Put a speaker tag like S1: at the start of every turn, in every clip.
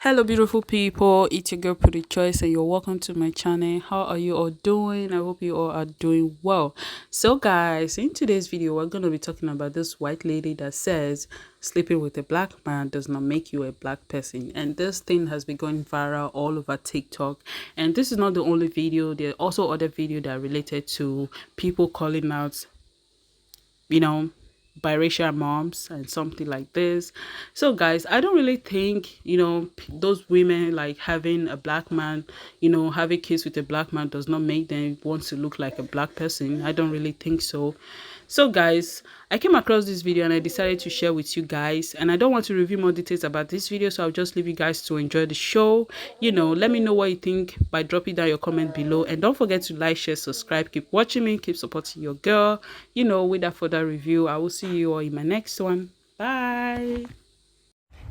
S1: Hello, beautiful people. It's your girl Prettychoice, and you're welcome to my channel. How are you all doing? I hope you all are doing well. So, guys, in today's video, we're going to be talking about this white lady that says sleeping with a black man does not make you a black person. And this thing has been going viral all over TikTok. And this is not the only video. There are also other videos that are related to people calling out, you know, biracial moms and something like this. So guys, I don't really think, those women like having a black man, having kids with a black man does not make them want to look like a black person. I don't really think so. So guys, I came across this video and I decided to share with you guys, and I don't want to reveal more details about this video, so I'll just leave you guys to enjoy the show. Let me know what you think by dropping down your comment below, and don't forget to like, share, subscribe. Keep watching me, keep supporting your girl. Without further review, I will see you all in my next one. Bye.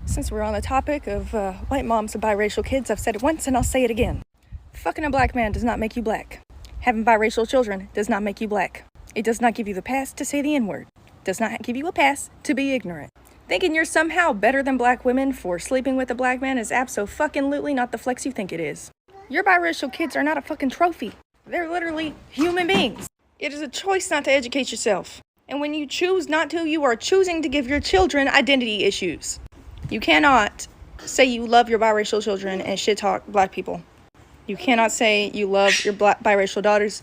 S2: Since we're on the topic of white moms and biracial kids, I've said it once and I'll say it again. Fucking a black man does not make you black. Having biracial children does not make you black. It does not give you the pass to say the N-word. Does not give you a pass to be ignorant. Thinking you're somehow better than black women for sleeping with a black man is abso-fucking-lutely not the flex you think it is. Your biracial kids are not a fucking trophy. They're literally human beings. It is a choice not to educate yourself. And when you choose not to, you are choosing to give your children identity issues. You cannot say you love your biracial children and shit talk black people. You cannot say you love your biracial daughters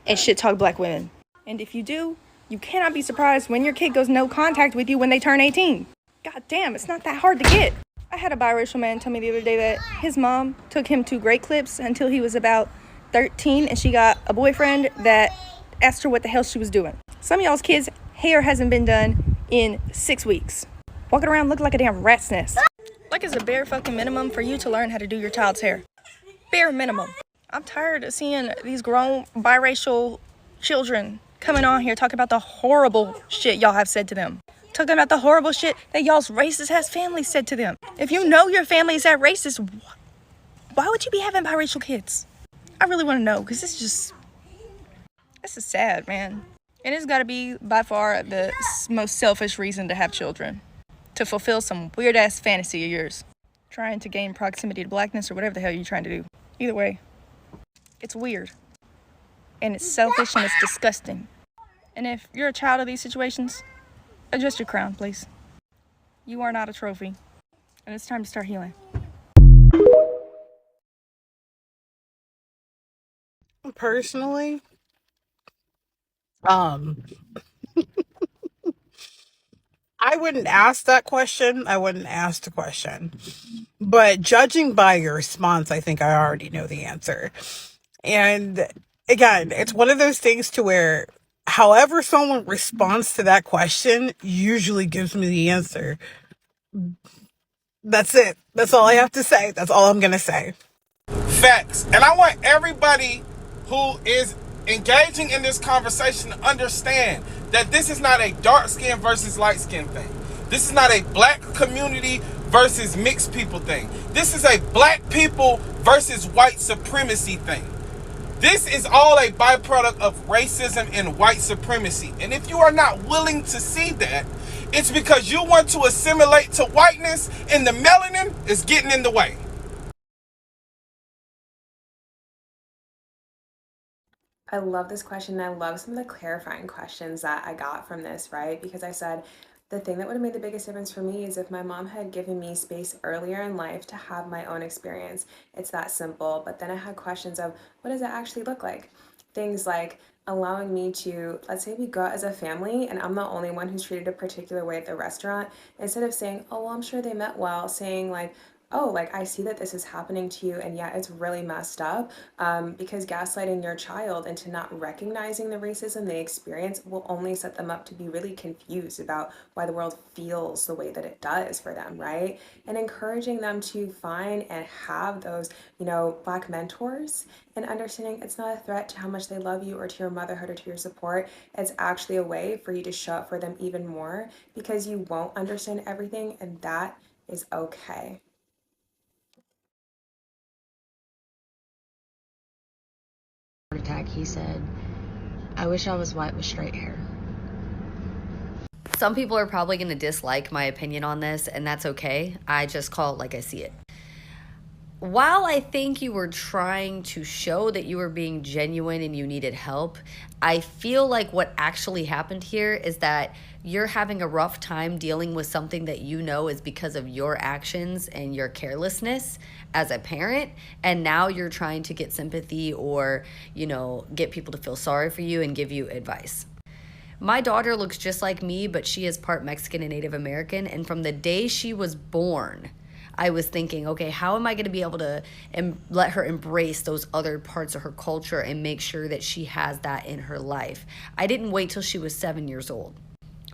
S2: and shit talk black women. And if you do, you cannot be surprised when your kid goes no contact with you when they turn 18. God damn, it's not that hard to get. I had a biracial man tell me the other day that his mom took him to Great Clips until he was about 13, and she got a boyfriend that asked her what the hell she was doing. Some of y'all's kids' hair hasn't been done in 6 weeks. Walking around looking like a damn rat's nest. Like it's a bare fucking minimum for you to learn how to do your child's hair. Bare minimum. I'm tired of seeing these grown biracial children coming on here talking about the horrible shit y'all have said to them. Talking about the horrible shit that y'all's racist ass family said to them. If you know your family is that racist, why would you be having biracial kids? I really want to know, because this is sad, man. And it's got to be by far the most selfish reason to have children. To fulfill some weird ass fantasy of yours. Trying to gain proximity to blackness or whatever the hell you're trying to do. Either way, it's weird. And it's selfish and it's disgusting. And if you're a child of these situations, adjust your crown, please. You are not a trophy. And it's time to start healing.
S3: Personally, um, I wouldn't ask that question. I wouldn't ask the question. But judging by your response, I think I already know the answer. And again, it's one of those things to where however someone responds to that question usually gives me the answer. That's it. That's all I have to say. That's all I'm going to say.
S4: Facts. And I want everybody who is engaging in this conversation to understand that this is not a dark skin versus light skin thing. This is not a black community versus mixed people thing. This is a black people versus white supremacy thing. This is all a byproduct of racism and white supremacy. And if you are not willing to see that, it's because you want to assimilate to whiteness and the melanin is getting in the way.
S5: I love this question, and I love some of the clarifying questions that I got from this, right? Because I said, the thing that would have made the biggest difference for me is if my mom had given me space earlier in life to have my own experience. It's that simple. But then I had questions of, what does it actually look like? Things like allowing me to, let's say we go out as a family and I'm the only one who's treated a particular way at the restaurant. Instead of saying, oh, well, I'm sure they meant well, saying like, oh, like I see that this is happening to you, and yeah, it's really messed up, because gaslighting your child into not recognizing the racism they experience will only set them up to be really confused about why the world feels the way that it does for them, right? And encouraging them to find and have those, black mentors, and understanding it's not a threat to how much they love you or to your motherhood or to your support. It's actually a way for you to show up for them even more, because you won't understand everything, and that is okay.
S6: Attack, he said, I wish I was white with straight hair.
S7: Some people are probably going to dislike my opinion on this, and that's okay. I just call it like I see it. while I think you were trying to show that you were being genuine and you needed help, I feel like what actually happened here is that you're having a rough time dealing with something that you know is because of your actions and your carelessness as a parent. And now you're trying to get sympathy or, get people to feel sorry for you and give you advice. My daughter looks just like me, but she is part Mexican and Native American. And from the day she was born, I was thinking, okay, how am I going to be able to let her embrace those other parts of her culture and make sure that she has that in her life? I didn't wait till she was 7 years old.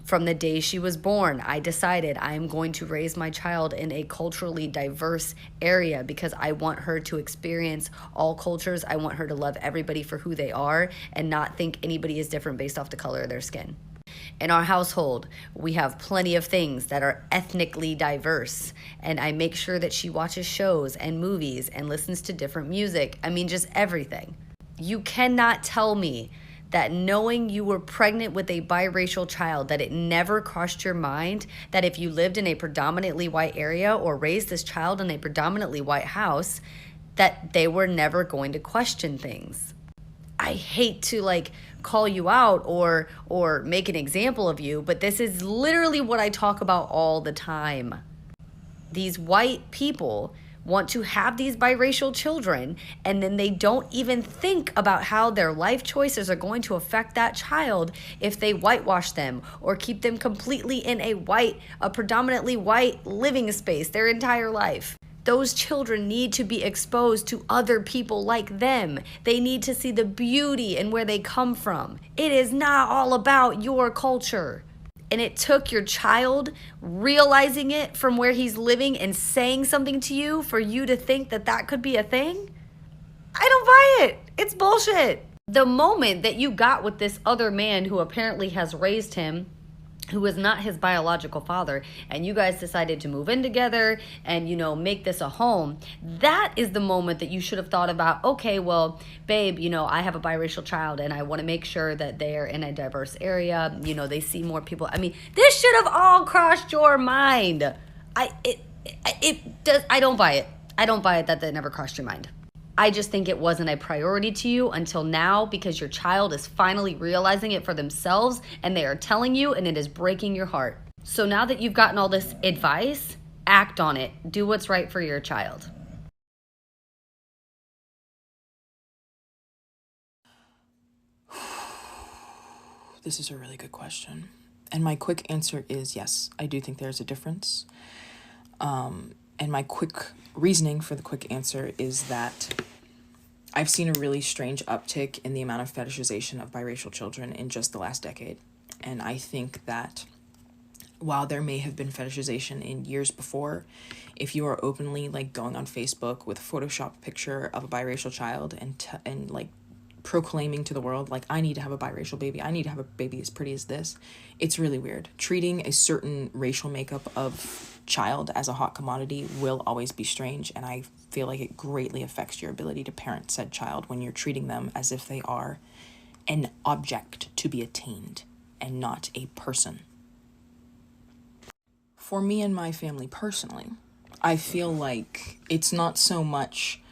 S7: From the day she was born, I decided I am going to raise my child in a culturally diverse area because I want her to experience all cultures. I want her to love everybody for who they are and not think anybody is different based off the color of their skin. In our household, we have plenty of things that are ethnically diverse, and I make sure that she watches shows and movies and listens to different music. I mean, just everything. You cannot tell me that knowing you were pregnant with a biracial child, that it never crossed your mind that if you lived in a predominantly white area or raised this child in a predominantly white house, that they were never going to question things. I hate to call you out or make an example of you, but this is literally what I talk about all the time. These white people want to have these biracial children, and then they don't even think about how their life choices are going to affect that child if they whitewash them or keep them completely in a predominantly white living space their entire life. Those children need to be exposed to other people like them. They need to see the beauty and where they come from. It is not all about your culture. And it took your child realizing it from where he's living and saying something to you for you to think that that could be a thing? I don't buy it. It's bullshit. The moment that you got with this other man who apparently has raised him, who is not his biological father, and you guys decided to move in together and, make this a home, that is the moment that you should have thought about, okay, well, babe, I have a biracial child and I want to make sure that they're in a diverse area, they see more people. I mean, this should have all crossed your mind. I don't buy it. I don't buy it that never crossed your mind. I just think it wasn't a priority to you until now because your child is finally realizing it for themselves and they are telling you, and it is breaking your heart. So now that you've gotten all this advice, act on it. Do what's right for your child.
S8: This is a really good question. And my quick answer is yes, I do think there's a difference. And my quick reasoning for the quick answer is that I've seen a really strange uptick in the amount of fetishization of biracial children in just the last decade. And I think that while there may have been fetishization in years before, if you are openly going on Facebook with a Photoshop picture of a biracial child and proclaiming to the world, I need to have a biracial baby, I need to have a baby as pretty as this, it's really weird. Treating a certain racial makeup of child as a hot commodity will always be strange, and I feel like it greatly affects your ability to parent said child when you're treating them as if they are an object to be attained and not a person. For me and my family personally, I feel like it's not so much,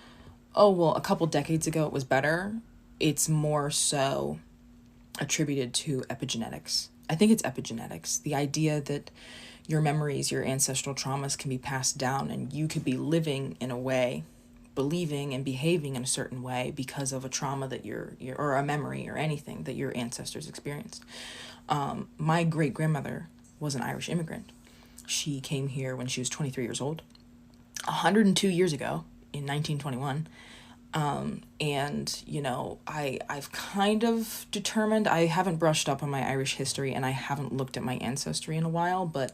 S8: oh, well, a couple decades ago it was better. It's more so attributed to epigenetics. I think it's epigenetics. The idea that your memories, your ancestral traumas can be passed down, and you could be living in a way, believing and behaving in a certain way because of a trauma that you're or a memory or anything that your ancestors experienced. My great-grandmother was an Irish immigrant. She came here when she was 23 years old, 102 years ago in 1921. I've kind of determined, I haven't brushed up on my Irish history and I haven't looked at my ancestry in a while, but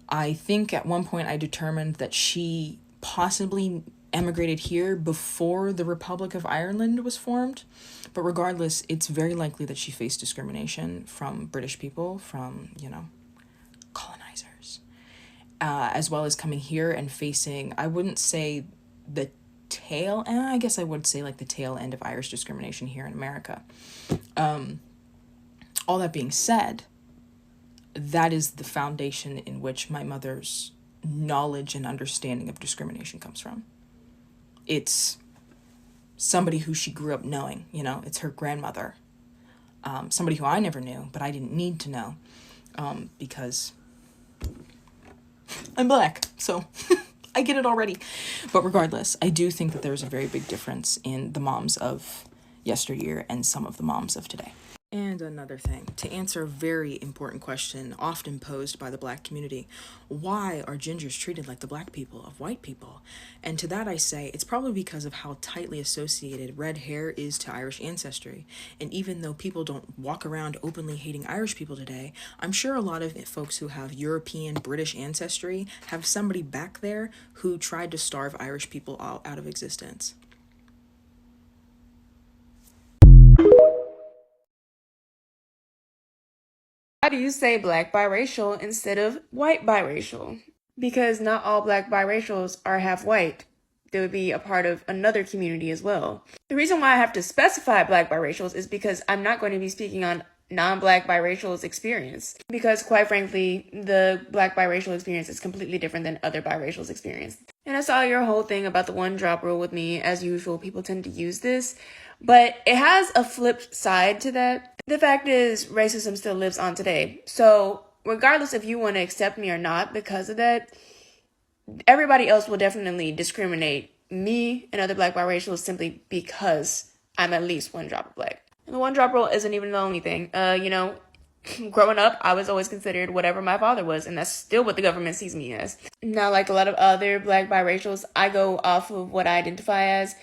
S8: I think at one point I determined that she possibly emigrated here before the Republic of Ireland was formed. But regardless, it's very likely that she faced discrimination from British people, from, colonizers, as well as coming here and facing, I wouldn't say the tail end, I guess I would say the tail end of Irish discrimination here in America. All that being said, that is the foundation in which my mother's knowledge and understanding of discrimination comes from. It's somebody who she grew up knowing, you know, it's her grandmother. Somebody who I never knew, but I didn't need to know, because I'm black, so I get it already. But regardless, I do think that there's a very big difference in the moms of yesteryear and some of the moms of today. And another thing, to answer a very important question often posed by the black community, why are gingers treated like the black people of white people? And to that I say, it's probably because of how tightly associated red hair is to Irish ancestry. And even though people don't walk around openly hating Irish people today, I'm sure a lot of folks who have European, British ancestry have somebody back there who tried to starve Irish people out of existence.
S9: Why do you say black biracial instead of white biracial? Because not all black biracials are half white. They would be a part of another community as well. The reason why I have to specify black biracials is because I'm not going to be speaking on non-black biracials experience. Because quite frankly, the black biracial experience is completely different than other biracials experience. And I saw your whole thing about the one drop rule with me. As usual, people tend to use this. But it has a flip side to that. The fact is, racism still lives on today. So regardless if you want to accept me or not because of that, everybody else will definitely discriminate me and other black biracials simply because I'm at least one drop of black. And the one drop rule isn't even the only thing. Growing up, I was always considered whatever my father was, and that's still what the government sees me as. Now, like a lot of other black biracials, I go off of what I identify as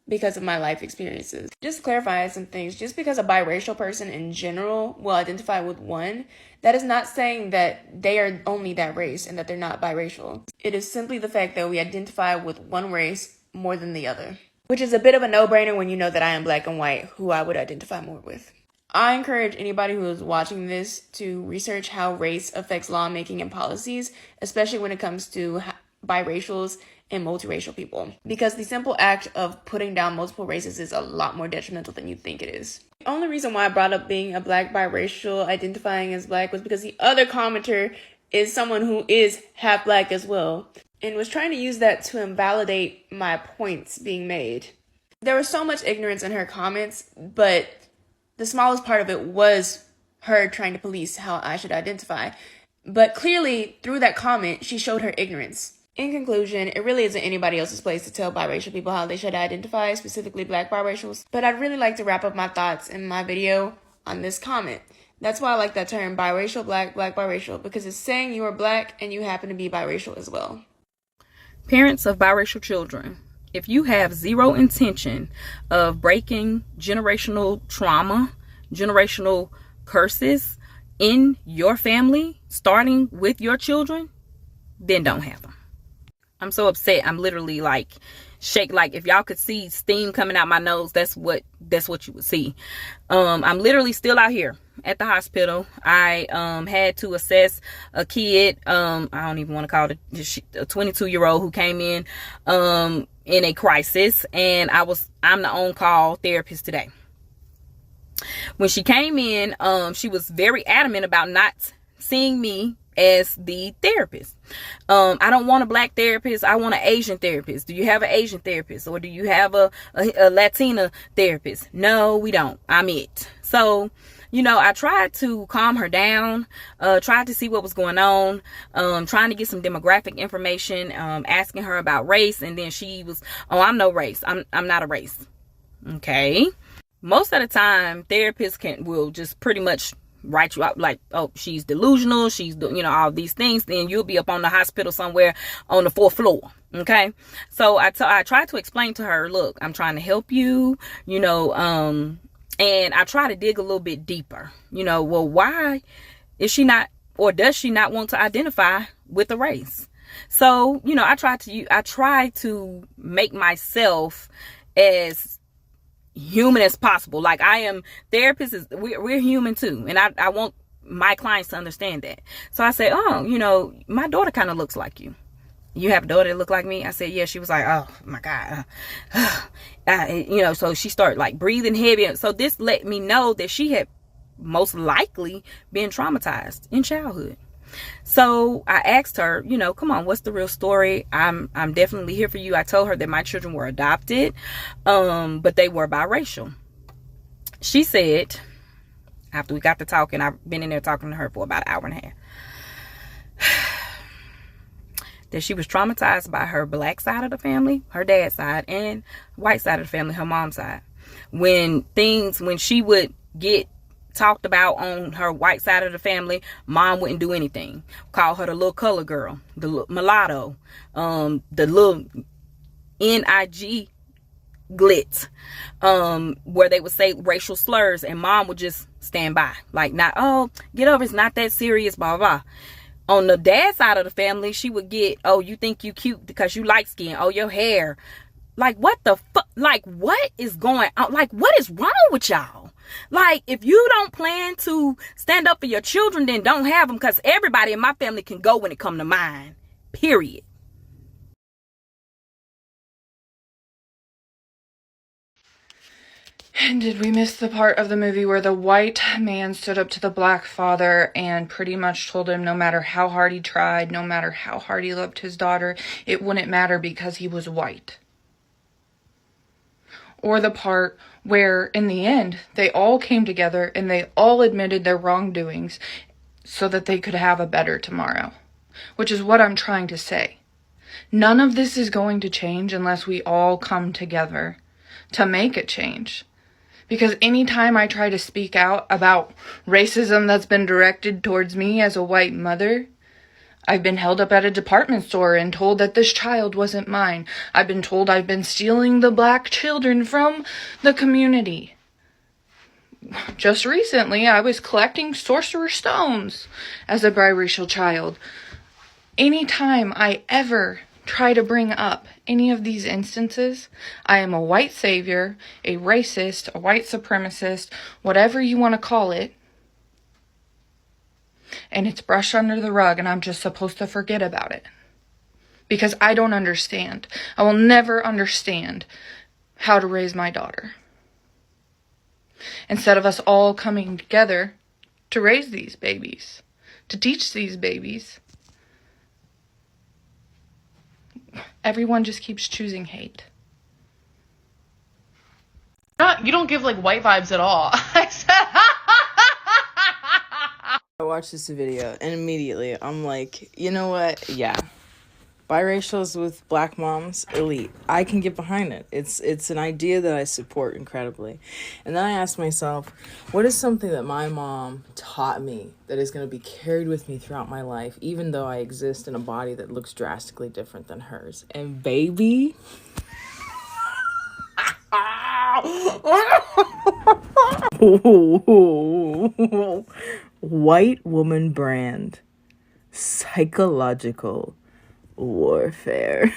S9: because of my life experiences. Just to clarify some things, just because a biracial person in general will identify with one, that is not saying that they are only that race and that they're not biracial. It is simply the fact that we identify with one race more than the other, which is a bit of a no-brainer when you know that I am black and white, who I would identify more with. I encourage anybody who is watching this to research how race affects lawmaking and policies, especially when it comes to biracials and multiracial people, because the simple act of putting down multiple races is a lot more detrimental than you think it is. The only reason why I brought up being a black biracial, identifying as black, was because the other commenter is someone who is half black as well, and was trying to use that to invalidate my points being made. There was so much ignorance in her comments, but the smallest part of it was her trying to police how I should identify. But clearly, through that comment, she showed her ignorance. In conclusion, it really isn't anybody else's place to tell biracial people how they should identify, specifically black biracials. But I'd really like to wrap up my thoughts in my video on this comment. That's why I like that term, biracial, black biracial, because it's saying you are black and you happen to be biracial as well.
S1: Parents of biracial children, if you have zero intention of breaking generational trauma, generational curses in your family, starting with your children, then don't have them. I'm so upset. I'm literally like shake. Like if y'all could see steam coming out my nose, that's what you would see. I'm literally still out here at the hospital. I had to assess a kid. I don't even want to call it a 22-year-old who came in a crisis, and I'm the on-call therapist today. When she came in, she was very adamant about not seeing me as the therapist. I don't want a black therapist. I want an Asian therapist. Do you have an Asian therapist? Or do you have a Latina therapist? No, we don't. I'm it. So, I tried to calm her down, tried to see what was going on, trying to get some demographic information, asking her about race. And then she was, I'm no race. I'm not a race. Okay. Most of the time, therapists will just pretty much write you out like, oh, she's delusional, she's all these things. Then you'll be up on the hospital somewhere on the 4th floor. Okay. So I tried to explain to her, look, I'm trying to help you, and I try to dig a little bit deeper, well, why is she not, or does she not want to identify with a race? So, I try to make myself as human as possible. Like I am, therapists, we're human too. And I want my clients to understand that. So I said, oh, my daughter kind of looks like you. You have a daughter that look like me? I said, yeah. She was like, oh my God. So she started like breathing heavy. So this let me know that she had most likely been traumatized in childhood.
S2: So I asked her, you know, come on, what's the real story? I'm definitely here for you. I told her that my children were adopted, but they were biracial. She said, after we got to talking, I've been in there talking to her for about an hour and a half, that she was traumatized by her black side of the family, her dad's side, and white side of the family, her mom's side. When she would get talked about on her white side of the family, mom wouldn't do anything. Call her the little color girl, the little mulatto, the little NIG glitz, where they would say racial slurs, and mom would just stand by, like, not, oh, get over, it's not that serious, blah blah. On the dad side of the family, she would get, oh, you think you cute because you light skin, oh, your hair. Like, what the fuck? Like, what is going on? Like, what is wrong with y'all? Like, if you don't plan to stand up for your children, then don't have them, because everybody in my family can go when it come to mine. Period.
S9: And did we miss the part of the movie where the white man stood up to the black father and pretty much told him no matter how hard he tried, no matter how hard he loved his daughter, it wouldn't matter because he was white? Or the part where, in the end, they all came together and they all admitted their wrongdoings so that they could have a better tomorrow. Which is what I'm trying to say. None of this is going to change unless we all come together to make a change. Because anytime I try to speak out about racism that's been directed towards me as a white mother, I've been held up at a department store and told that this child wasn't mine. I've been told I've been stealing the black children from the community. Just recently, I was collecting sorcerer stones as a biracial child. Anytime I ever try to bring up any of these instances, I am a white savior, a racist, a white supremacist, whatever you want to call it. And it's brushed under the rug, and I'm just supposed to forget about it. Because I don't understand. I will never understand how to raise my daughter. Instead of us all coming together to raise these babies, to teach these babies, everyone just keeps choosing hate.
S10: You don't give like white vibes at all. I said
S8: I watched this video and immediately I'm like, you know what? Yeah. Biracials with black moms, elite. I can get behind it. It's an idea that I support incredibly. And then I asked myself, what is something that my mom taught me that is going to be carried with me throughout my life, even though I exist in a body that looks drastically different than hers? And baby... White woman brand. Psychological warfare.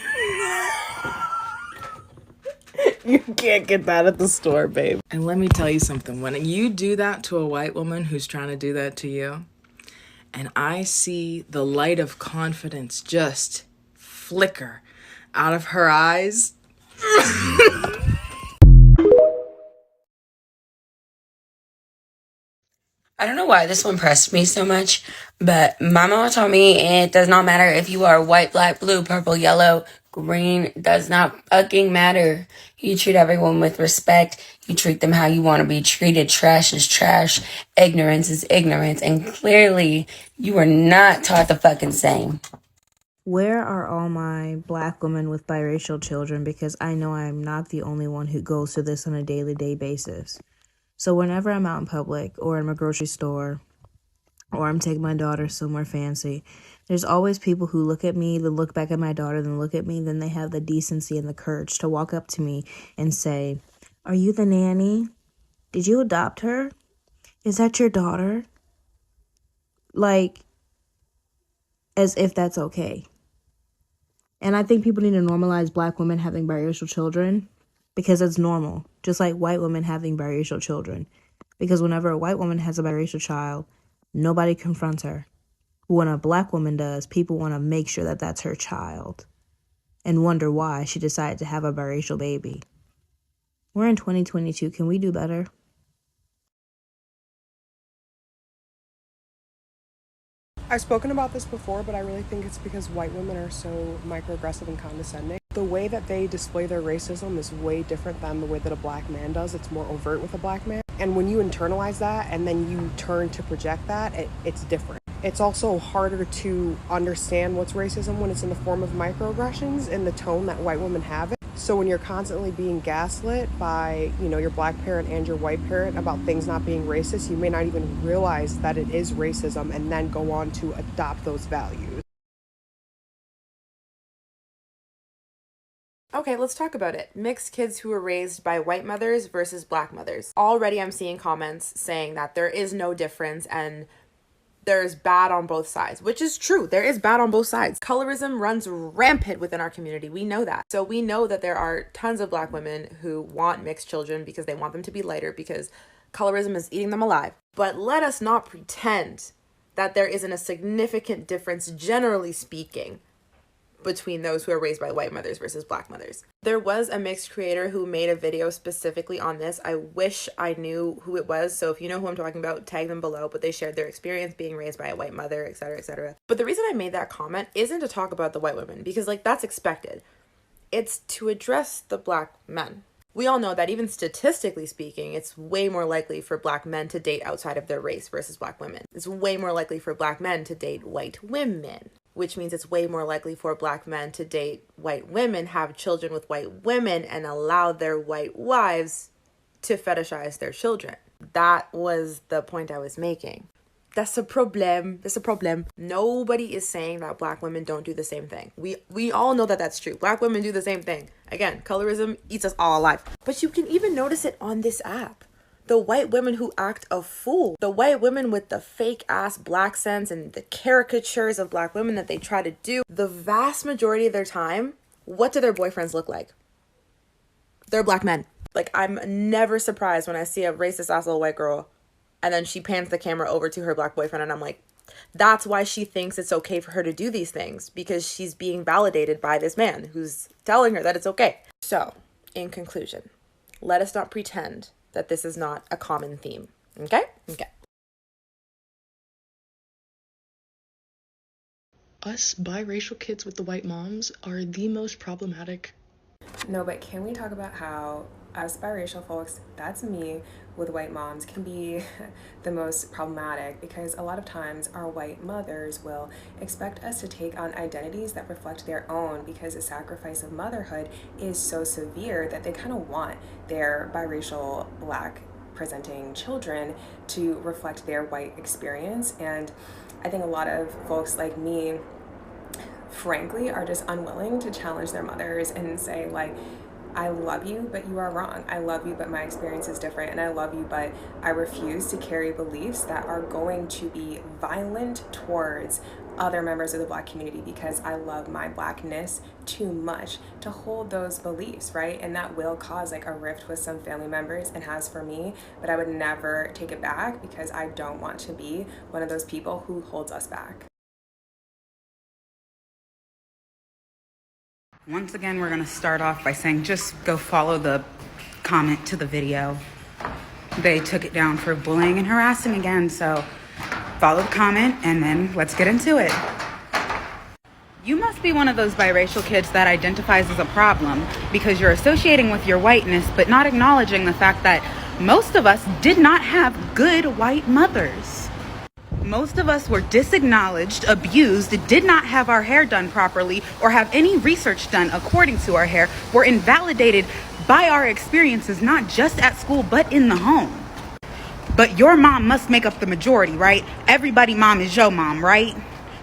S8: You can't get that at the store, babe. And let me tell you something. When you do that to a white woman who's trying to do that to you, and I see the light of confidence just flicker out of her eyes...
S11: I don't know why this one impressed me so much, but my mama told me it does not matter if you are white, black, blue, purple, yellow, green, does not fucking matter. You treat everyone with respect. You treat them how you want to be treated. Trash is trash. Ignorance is ignorance. And clearly, you were not taught the fucking same.
S6: Where are all my black women with biracial children? Because I know I'm not the only one who goes through this on a daily basis. So whenever I'm out in public or in a grocery store or I'm taking my daughter somewhere fancy, there's always people who look at me, then look back at my daughter, then look at me, then they have the decency and the courage to walk up to me and say, "Are you the nanny? Did you adopt her? Is that your daughter?" Like, as if that's okay. And I think people need to normalize black women having biracial children because it's normal, just like white women having biracial children. Because whenever a white woman has a biracial child, nobody confronts her. When a black woman does, people want to make sure that that's her child and wonder why she decided to have a biracial baby. We're in 2022. Can we do better?
S12: I've spoken about this before, but I really think it's because white women are so microaggressive and condescending. The way that they display their racism is way different than the way that a black man does. It's more overt with a black man. And when you internalize that and then you turn to project that, it's different. It's also harder to understand what's racism when it's in the form of microaggressions and the tone that white women have it. So when you're constantly being gaslit by, your black parent and your white parent about things not being racist, you may not even realize that it is racism and then go on to adopt those values.
S9: Okay, let's talk about it. Mixed kids who were raised by white mothers versus black mothers. Already I'm seeing comments saying that there is no difference and there's bad on both sides, which is true. There is bad on both sides. Colorism runs rampant within our community. We know that. So we know that there are tons of black women who want mixed children because they want them to be lighter because colorism is eating them alive. But let us not pretend that there isn't a significant difference, generally speaking, between those who are raised by white mothers versus black mothers. There was a mixed creator who made a video specifically on this. I wish I knew who it was. So if you know who I'm talking about, tag them below. But they shared their experience being raised by a white mother, etc., etc. But the reason I made that comment isn't to talk about the white women, because that's expected. It's to address the black men. We all know that even statistically speaking, it's way more likely for black men to date outside of their race versus black women. It's way more likely for black men to date white women, which means it's way more likely for black men to date white women, have children with white women, and allow their white wives to fetishize their children. That was the point I was making. That's a problem. That's a problem. Nobody is saying that black women don't do the same thing. We all know that that's true. Black women do the same thing. Again, colorism eats us all alive. But you can even notice it on this app. The white women who act a fool. The white women with the fake ass black scents and the caricatures of black women that they try to do. The vast majority of their time, what do their boyfriends look like? They're black men. I'm never surprised when I see a racist ass little white girl and then she pans the camera over to her black boyfriend and I'm like, that's why she thinks it's okay for her to do these things, because she's being validated by this man who's telling her that it's okay. So, in conclusion, let us not pretend that this is not a common theme. Okay? Okay.
S13: Us biracial kids with the white moms are the most problematic.
S5: No, but can we talk about how us biracial folks, that's me, with white moms can be the most problematic, because a lot of times our white mothers will expect us to take on identities that reflect their own, because the sacrifice of motherhood is so severe that they kind of want their biracial black presenting children to reflect their white experience. And I think a lot of folks like me, frankly, are just unwilling to challenge their mothers and say, I love you, but you are wrong. I love you, but my experience is different. And I love you, but I refuse to carry beliefs that are going to be violent towards other members of the black community, because I love my blackness too much to hold those beliefs, right? And that will cause a rift with some family members, and has for me, but I would never take it back, because I don't want to be one of those people who holds us back.
S14: Once again, we're going to start off by saying just go follow the comment to the video. They took it down for bullying and harassing again, so follow the comment and then let's get into it. You must be one of those biracial kids that identifies as a problem because you're associating with your whiteness but not acknowledging the fact that most of us did not have good white mothers. Most of us were disacknowledged, abused, did not have our hair done properly, or have any research done according to our hair, were invalidated by our experiences, not just at school, but in the home. But your mom must make up the majority, right? Everybody mom is your mom, right?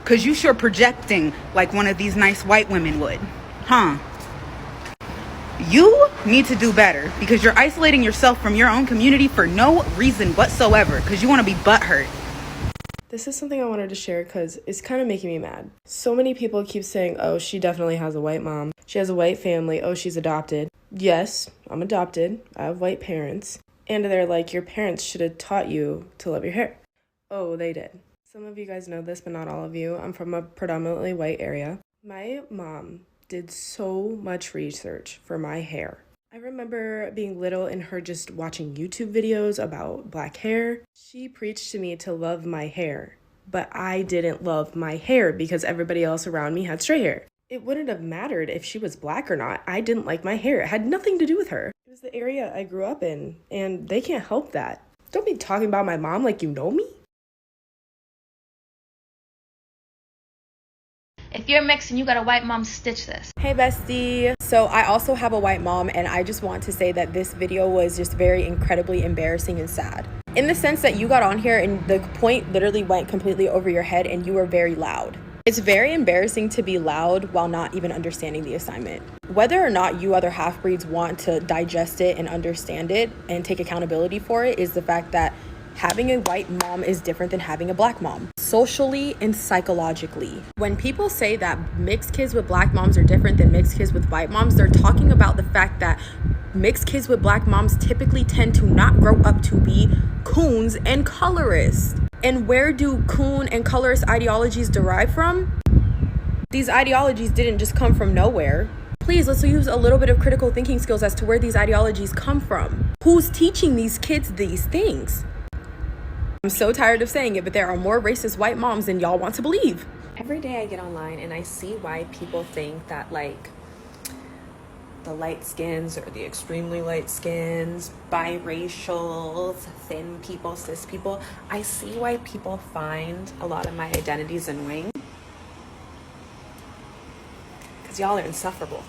S14: Because you sure projecting like one of these nice white women would, huh? You need to do better, because you're isolating yourself from your own community for no reason whatsoever, because you want to be butthurt.
S15: This is something I wanted to share because it's kind of making me mad. So many people keep saying, oh, she definitely has a white mom. She has a white family. Oh, she's adopted. Yes, I'm adopted. I have white parents. And they're like, your parents should have taught you to love your hair. Oh, they did. Some of you guys know this, but not all of you. I'm from a predominantly white area. My mom did so much research for my hair. I remember being little and her just watching YouTube videos about black hair. She preached to me to love my hair. but I didn't love my hair because everybody else around me had straight hair. It wouldn't have mattered if she was black or not. I didn't like my hair. It had nothing to do with her. It was the area I grew up in, and they can't help that. Don't be talking about my mom like you know me.
S16: If you're mixed and you got a white mom, stitch this.
S2: Hey bestie. So I also have a white mom, and I just want to say that this video was just very incredibly embarrassing and sad. In the sense that you got on here and the point literally went completely over your head and you were very loud. It's very embarrassing to be loud while not even understanding the assignment. Whether or not you other half-breeds want to digest it and understand it and take accountability for it is the fact that having a white mom is different than having a black mom, socially and psychologically. When people say that mixed kids with black moms are different than mixed kids with white moms, they're talking about the fact that mixed kids with black moms typically tend to not grow up to be coons and colorists. And where do coon and colorist ideologies derive from? These ideologies didn't just come from nowhere. Please, let's use a little bit of critical thinking skills as to where these ideologies come from. Who's teaching these kids these things? I'm so tired of saying it, but there are more racist white moms than y'all want to believe.
S5: Every day I get online and I see why people think that like the light skins or the extremely light skins, biracials, thin people, cis people, I see why people find a lot of my identities annoying. Because y'all are insufferable.